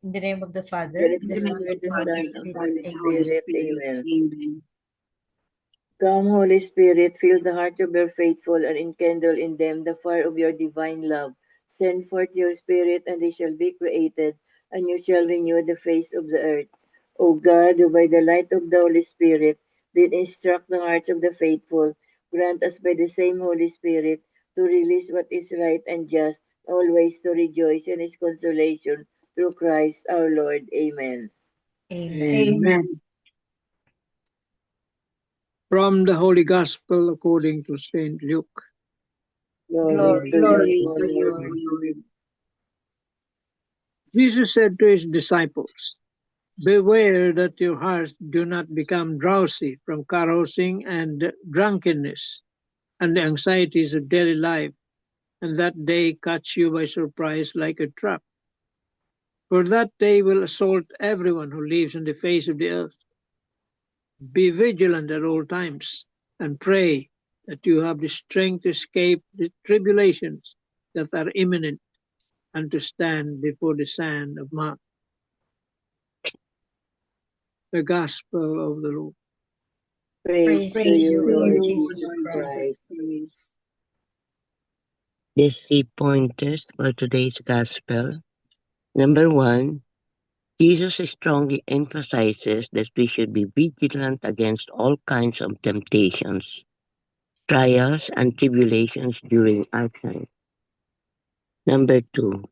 In the name of the Father, In the the Son, name of the and Father, the the Holy Son, and the Spirit. Holy Amen. Spirit. Amen. Come, Holy Spirit, fill the heart of your faithful and enkindle in them the fire of your divine love. Send forth your Spirit, and they shall be created, and you shall renew the face of the earth. O God, who by the light of the Holy Spirit did instruct the hearts of the faithful, grant us by the same Holy Spirit to release what is right and just, always to rejoice in his consolation through Christ our Lord. Amen. Amen. Amen. From the Holy Gospel according to St. Luke. Glory to you, O O Lord. Lord. Jesus said to his disciples, "Beware that your hearts do not become drowsy from carousing and drunkenness and the anxieties of daily life, and that day catch you by surprise like a trap. For that day will assault everyone who lives on the face of the earth. Be vigilant at all times, and pray that you have the strength to escape the tribulations that are imminent, and to stand before the Son of Man." The Gospel of the Lord. Praise to Praise you, to Lord you, Jesus Lord Jesus Christ. The 3 pointers for today's Gospel. Number 1, Jesus strongly emphasizes that we should be vigilant against all kinds of temptations, trials, and tribulations during our time. Number 2,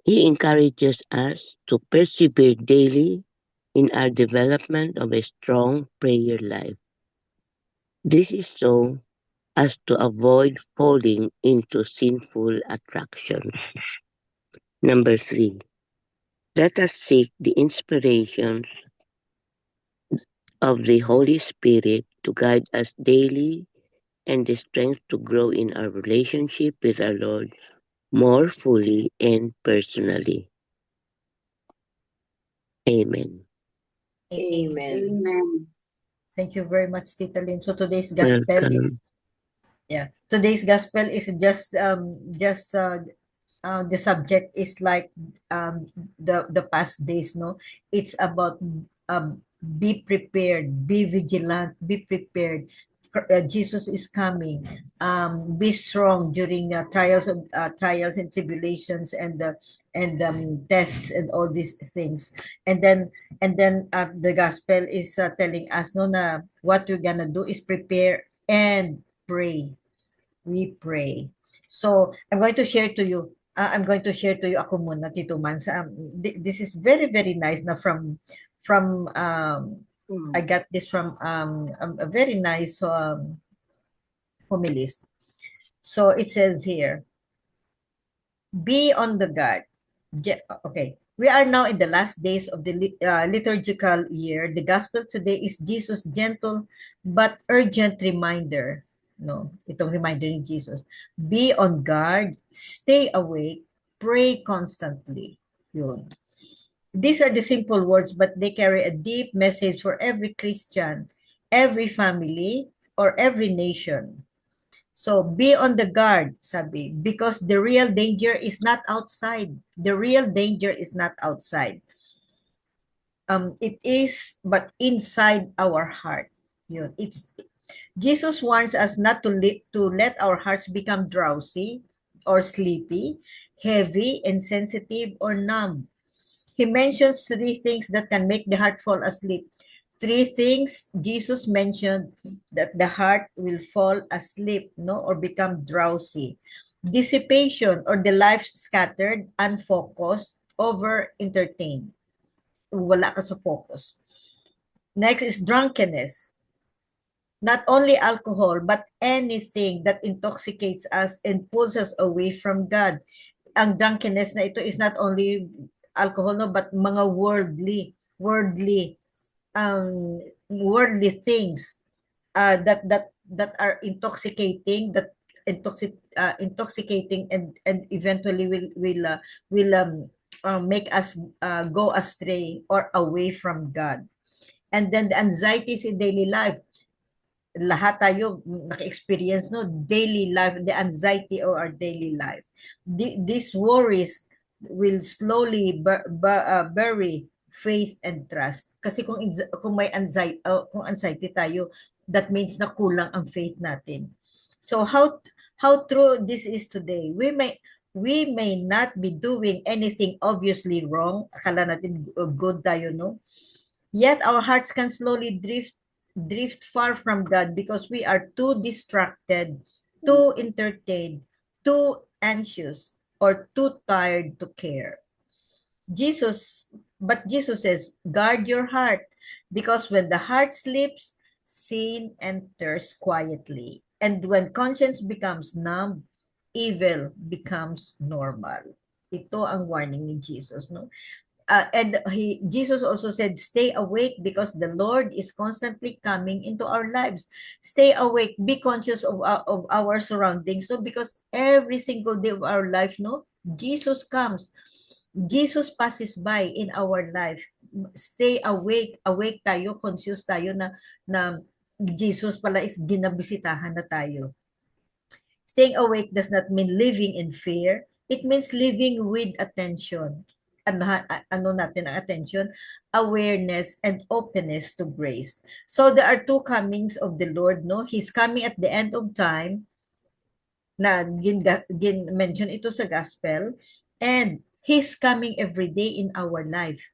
he encourages us to persevere daily in our development of a strong prayer life. This is so as to avoid falling into sinful attractions. Number 3, let us seek the inspirations of the Holy Spirit to guide us daily and the strength to grow in our relationship with our Lord more fully and personally. Amen. Amen. Amen. Thank you very much, Tita Lynn. So today's gospel, Welcome. today's gospel is just the subject is like the past days, no? It's about be prepared, be vigilant, be prepared. Jesus is coming. Be strong during trials and tribulations and tests and all these things. And then the gospel is telling us no na what we're gonna do is prepare and pray. We pray. So, I'm going to share to you ako muna, Tito Mans. This is very, very nice na from, I got this from, a very nice, homilist. So, it says here, be on the guard. Okay. We are now in the last days of the liturgical year. The gospel today is Jesus' gentle but urgent reminder. No, itong reminder ni Jesus. Be on guard, stay awake, pray constantly. Yun. These are the simple words, but they carry a deep message for every Christian, every family, or every nation. So be on the guard, sabi, because the real danger is not outside. The real danger is not outside. It is but inside our heart. Yun. Jesus wants us not to let our hearts become drowsy or sleepy, heavy, insensitive, or numb. He mentions three things that can make the heart fall asleep. Three things Jesus mentioned that the heart will fall asleep, no, or become drowsy. Dissipation, or the life scattered, unfocused, over entertained. Wala ka sa focus. Next is drunkenness. Not only alcohol, but anything that intoxicates us and pulls us away from God. Ang drunkenness na ito is not only alcohol, no, but mga worldly things that are intoxicating, intoxicating and eventually will make us go astray or away from God. And then the anxieties in daily life. Lahat tayo naka-experience, no, daily life, the anxiety of our daily life. These worries will slowly bury faith and trust. Kasi kung may anxiety, kung anxiety tayo, that means na kulang ang faith natin. So how true this is today. We may not be doing anything obviously wrong. Akala natin good tayo, no? Yet our hearts can slowly drift far from God because we are too distracted, too entertained, too anxious, or too tired to care. But Jesus says, guard your heart, because when the heart sleeps, sin enters quietly. And when conscience becomes numb, evil becomes normal. Ito ang warning ni Jesus, no? And Jesus also said, stay awake because the Lord is constantly coming into our lives. Stay awake, be conscious of our surroundings. So because every single day of our life, no, Jesus comes. Jesus passes by in our life. Stay awake tayo, conscious tayo na Jesus pala is ginabisitahan na tayo. Staying awake does not mean living in fear. It means living with attention. Ano natin ang attention? Awareness and openness to grace. So there are two comings of the Lord, no? He's coming at the end of time, na mention ito sa gospel, and He's coming every day in our life.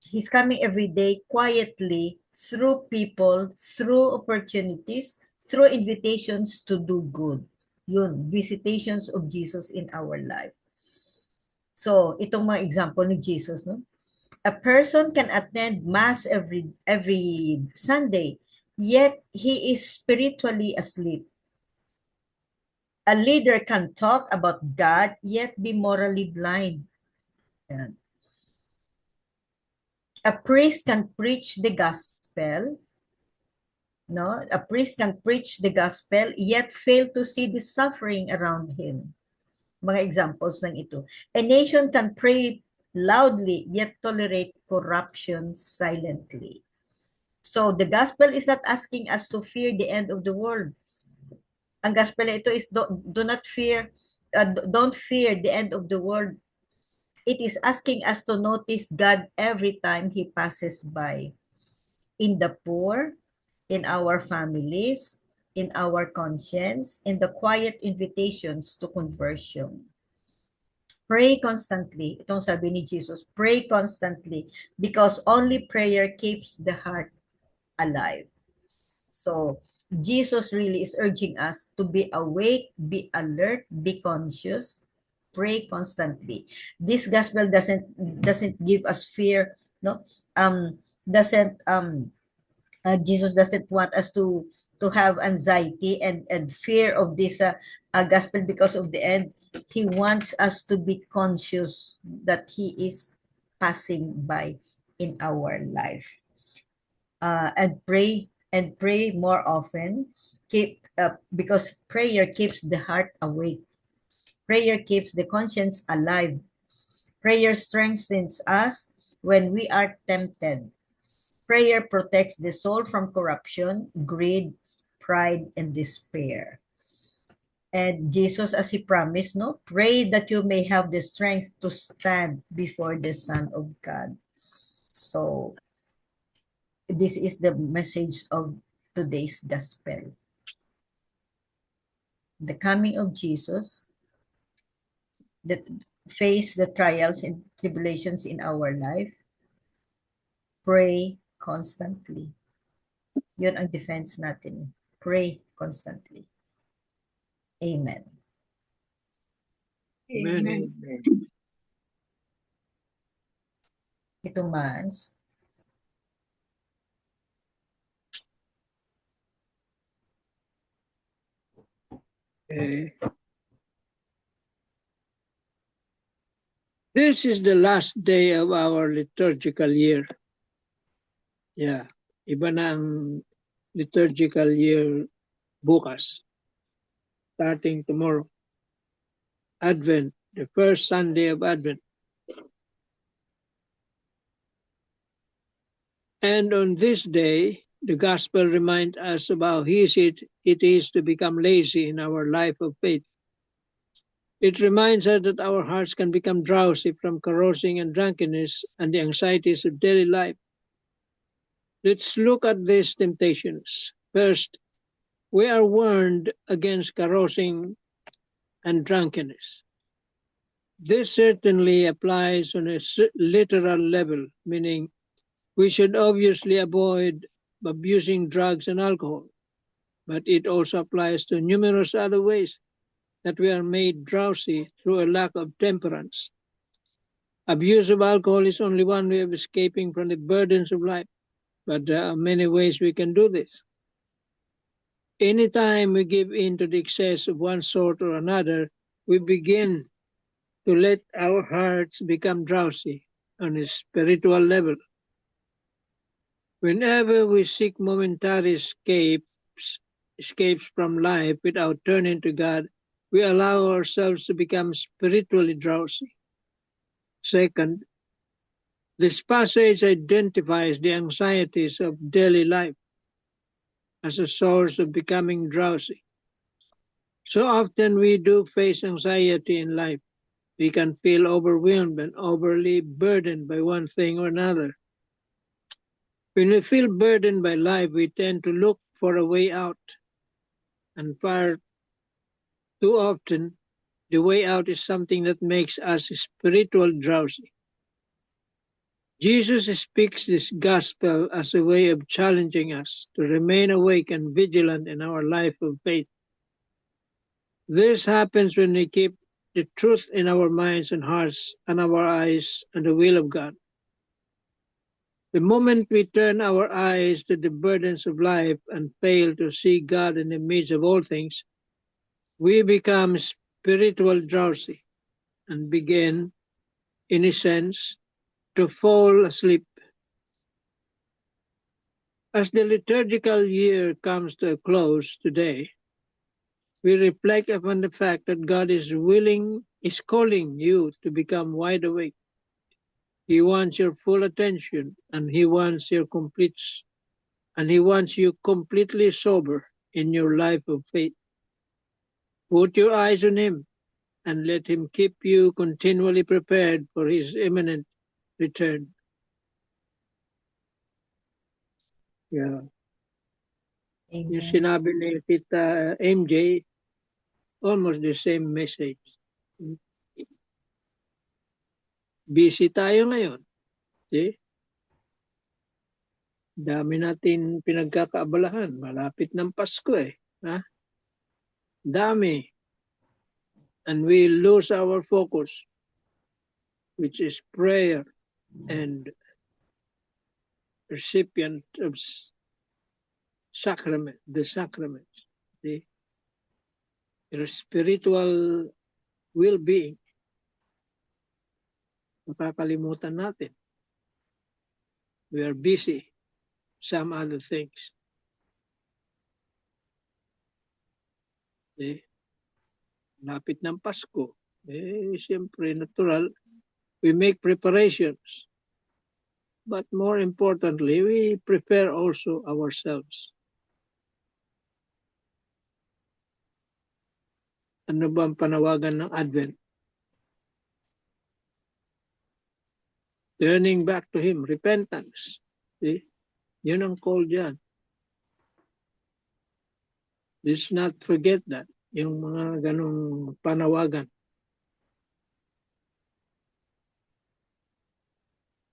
He's coming every day quietly through people, through opportunities, through invitations to do good. Yun, visitations of Jesus in our life. So, itong mga example ni Jesus, no? A person can attend mass every Sunday, yet he is spiritually asleep. A leader can talk about God, yet be morally blind. Yan. A priest can preach the gospel, no? A priest can preach the gospel, yet fail to see the suffering around him. Mga examples lang ito. A nation can pray loudly, yet tolerate corruption silently. So, the gospel is not asking us to fear the end of the world. Ang gospel na ito is don't fear the end of the world. It is asking us to notice God every time He passes by. In the poor, in our families, in our conscience, in the quiet invitations to conversion. Pray constantly. Itong sabi ni Jesus, pray constantly because only prayer keeps the heart alive. So, Jesus really is urging us to be awake, be alert, be conscious, pray constantly. This gospel doesn't give us fear, no? Jesus doesn't want us to have anxiety and fear of this gospel because of the end. He wants us to be conscious that He is passing by in our life. And pray more often. Because prayer keeps the heart awake. Prayer keeps the conscience alive. Prayer strengthens us when we are tempted. Prayer protects the soul from corruption, greed, pride, and despair. And Jesus, as He promised, no, pray that you may have the strength to stand before the Son of God. So, this is the message of today's gospel. The coming of Jesus, that face the trials and tribulations in our life, pray constantly. Yun ang defense natin. Pray constantly. Amen. Amen. Ito, Mans. This is the last day of our liturgical year. Yeah. Iba na ang liturgical year bukas. Starting tomorrow. Advent, the first Sunday of Advent. And on this day, the gospel reminds us about how easy it is to become lazy in our life of faith. It reminds us that our hearts can become drowsy from carousing and drunkenness and the anxieties of daily life. Let's look at these temptations. First, we are warned against carousing and drunkenness. This certainly applies on a literal level, meaning we should obviously avoid abusing drugs and alcohol, but it also applies to numerous other ways that we are made drowsy through a lack of temperance. Abuse of alcohol is only one way of escaping from the burdens of life, but there are many ways we can do this. Anytime we give in to the excess of one sort or another, we begin to let our hearts become drowsy on a spiritual level. Whenever we seek momentary escapes from life without turning to God, we allow ourselves to become spiritually drowsy. Second, this passage identifies the anxieties of daily life as a source of becoming drowsy. So often we do face anxiety in life. We can feel overwhelmed and overly burdened by one thing or another. When we feel burdened by life, we tend to look for a way out. And far too often, the way out is something that makes us spiritual drowsy. Jesus speaks this gospel as a way of challenging us to remain awake and vigilant in our life of faith. This happens when we keep the truth in our minds and hearts and our eyes on the will of God. The moment we turn our eyes to the burdens of life and fail to see God in the midst of all things, we become spiritual drowsy and begin, in a sense, to fall asleep. As the liturgical year comes to a close today, we reflect upon the fact that God is calling you to become wide awake. He wants your full attention, and He wants you completely sober in your life of faith. Put your eyes on Him and let Him keep you continually prepared for His imminent return. Yeah. Yung Amen. sinabi ni Tita MJ, almost the same message. Busy tayo ngayon. See? Dami natin pinagkakaabalahan. Malapit ng Pasko eh. Ha? Dami. And we lose our focus, which is prayer and recipient of the sacraments. See? Your spiritual well-being. Nakakalimutan natin. We are busy. Some other things. Lapit ng Pasko. Siyempre, natural. We make preparations. But more importantly, we prepare also ourselves. Ano ba ang panawagan ng Advent? Turning back to Him, repentance. See? Yun ang call dyan. Let's not forget that. Yung mga ganong panawagan.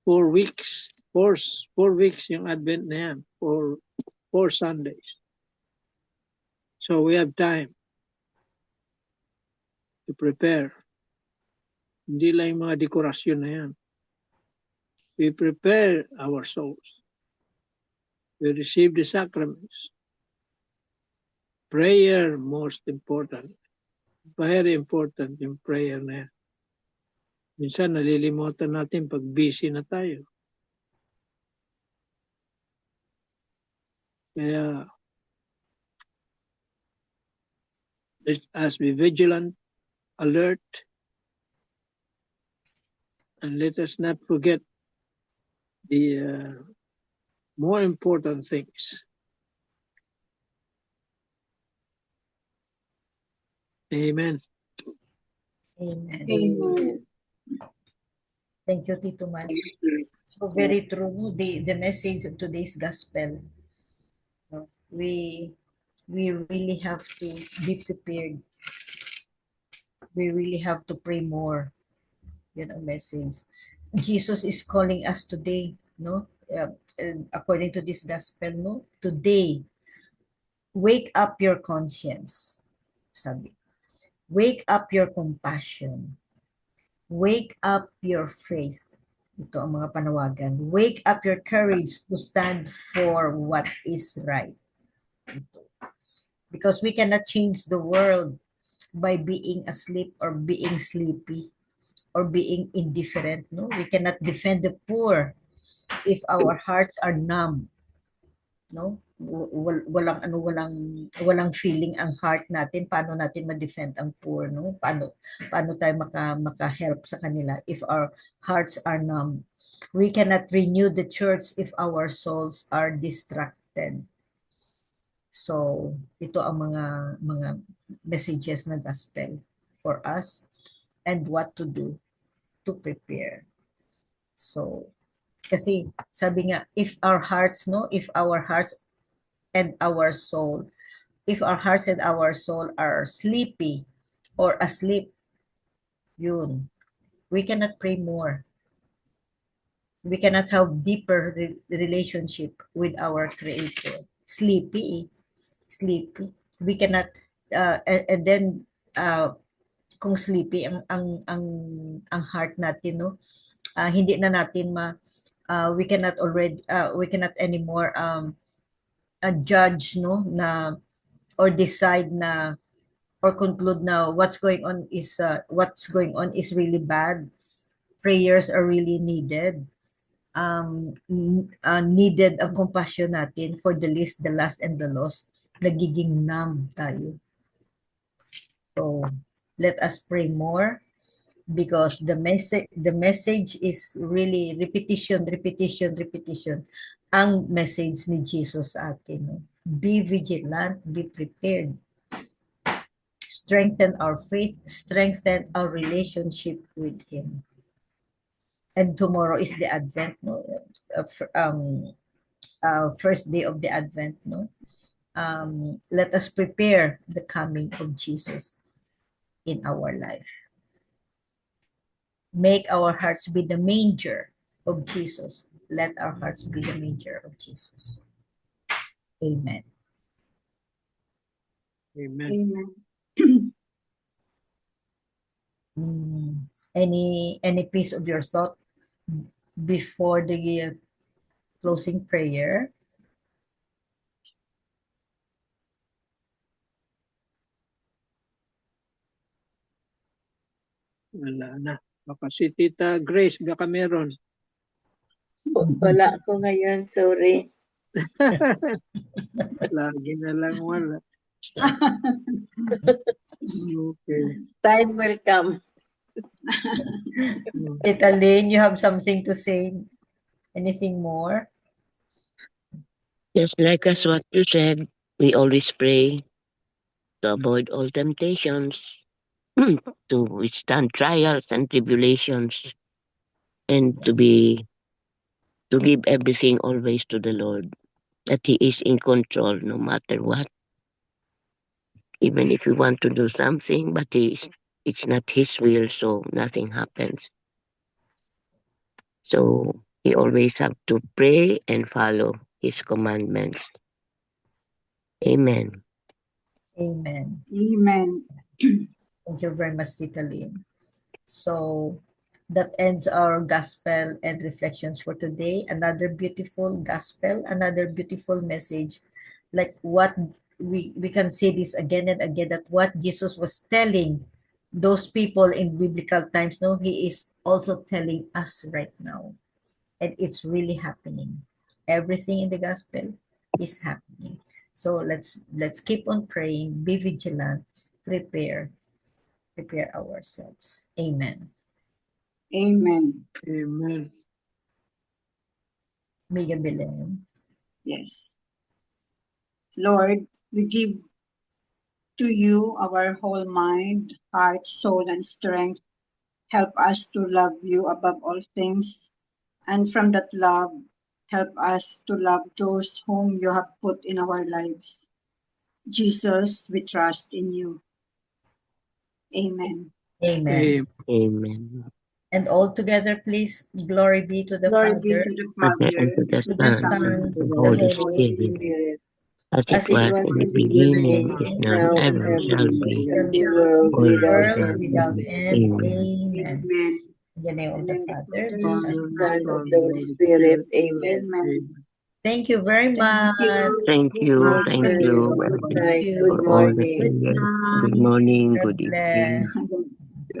4 weeks. 4 weeks yung Advent na yan. 4 Sundays. So we have time to prepare. Hindi lang yung mga dekorasyon na yan. We prepare our souls. We receive the sacraments. Prayer, most important. Very important yung prayer na yan. Minsan nalilimutan natin pag busy na tayo. Kaya let us be vigilant, alert, and let us not forget the more important things. Amen. Amen. Amen. Thank you, Tito Mas. So very true, no? The message of today's gospel. No? We really have to be prepared. We really have to pray more. Yan ang message. Jesus is calling us today, no? According to this gospel, no? Today, wake up your conscience. Sabi. Wake up your compassion. Wake up your faith. Ito ang mga panawagan. Wake up your courage to stand for what is right. Ito. Because we cannot change the world by being asleep or being sleepy or being indifferent. No, we cannot defend the poor if our hearts are numb. No, walang feeling ang heart natin. Paano natin ma-defend ang poor? No, paano tayo maka-help sa kanila if our hearts are numb? We cannot renew the church if our souls are distracted. So, ito ang mga messages na gospel for us and what to do to prepare. So, kasi sabi nga, if our hearts and our soul are sleepy or asleep, yun, we cannot pray more. We cannot have deeper relationship with our Creator. Sleepy. We cannot, and then, kung sleepy ang heart natin, no, hindi na natin we cannot anymore judge, no, na or decide na or conclude na what's going on is really bad. Prayers are really needed. Needed ang compassion natin for the least, the last, and the lost. Nagiging numb tayo. So, let us pray more because the message is really repetition. Ang message ni Jesus sa atin. No? Be vigilant, be prepared. Strengthen our faith, strengthen our relationship with Him. And tomorrow is the Advent, no? First day of the Advent, no? Let us prepare the coming of Jesus in our life. Make our hearts be the manger of Jesus. Let our hearts be the manger of Jesus. Amen. Amen. Amen. Any piece of your thought before the closing prayer? Wala na. Baka si Tita Grace, baka meron. Wala ako ngayon, sorry. Lagi na lang wala. Okay. Time will come. Tita Lynn, you have something to say? Anything more? Just like as what you said, we always pray to avoid all temptations, to withstand trials and tribulations, and to give everything always to the Lord. That He is in control no matter what. Even if we want to do something, but it's not His will, so nothing happens. So we always have to pray and follow His commandments. Amen. Amen. Amen. Thank you very much, Tita Lynn. So that ends our gospel and reflections for today. Another beautiful gospel, another beautiful message. Like what we can say this again and again, that what Jesus was telling those people in biblical times, no, He is also telling us right now. And it's really happening. Everything in the gospel is happening. So let's keep on praying, be vigilant, prepare ourselves. Amen. Amen. Amen. Mega Belen. Yes. Lord, we give To you, our whole mind, heart, soul, and strength, help us to love you above all things. And from that love, help us to love those whom you have put in our lives. Jesus, we trust in you. Amen. Amen. Amen. Amen. And all together, please, glory be to the Glory be Father, to the Father, Father, and to the to to the the Son, Son, Son, and to to the the and Holy to the Holy Holy Spirit, Spirit, Spirit, as it as it as was it was in was the in in the the beginning, beginning, is beginning, is now, and now, is and now, ever and ever shall will ever be, be, shall The be, world the without world world without end. without end. Amen. end. Amen. Amen. Amen. In the name In of the the name of the Father, the Father, Son, the Father, and Son, Son the and of Holy the the Spirit. Holy Holy Spirit. Spirit. Amen. Amen. Thank you very Thank much. you. Thank you, Good thank Welcome. you, Good afternoon. Brother, Thank night. you. Good for all the morning. Good prayers. Good night. morning, God good evening. bless.